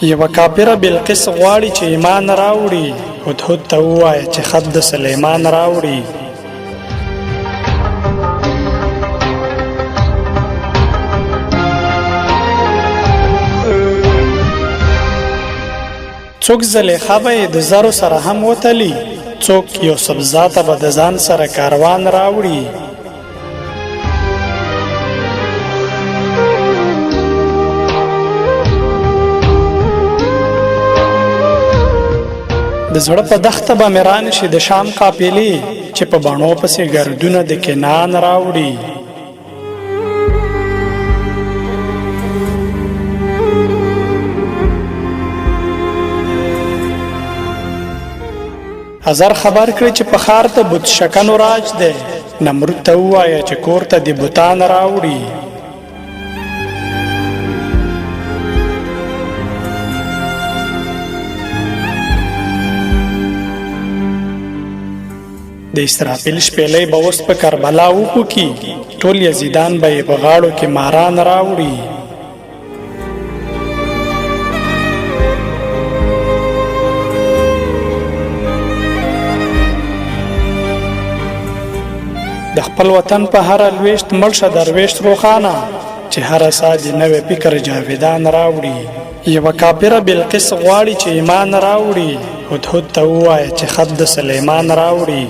یوه کافره بلقیس غواړي چې ایمان راوړي، هدهد ته ووایه چې خط د سلیمان راوړي. څوک زلیخا به یې د زرو سره هم وتلی، څوک یوسف ذاته به د ځان سره کاروان راوړي. د زړه په دښته به مې رانشي د شام قافلې، چې په بڼو پسې ګردونه د کنعان راوړي. ازر خبر کړی چې په ښار ته بت شکنو راج دی، نمرود ته ووایه چې کور ته د بتان راوړي. د اسرافیل شپېلۍ به اوس په کربلا وپوکي، ټول یزیدان به یې په غاړو کې ماران راوړي. د خپل وطن په هر لويشت مړشه دروېش روښانه، چې هر سا د نوې فکر جاویدان راوړي. یوه کافره بلقیس غواړي چې ایمان راوړي، هدهد ته ووایه چې خط د سلیمان راوړي.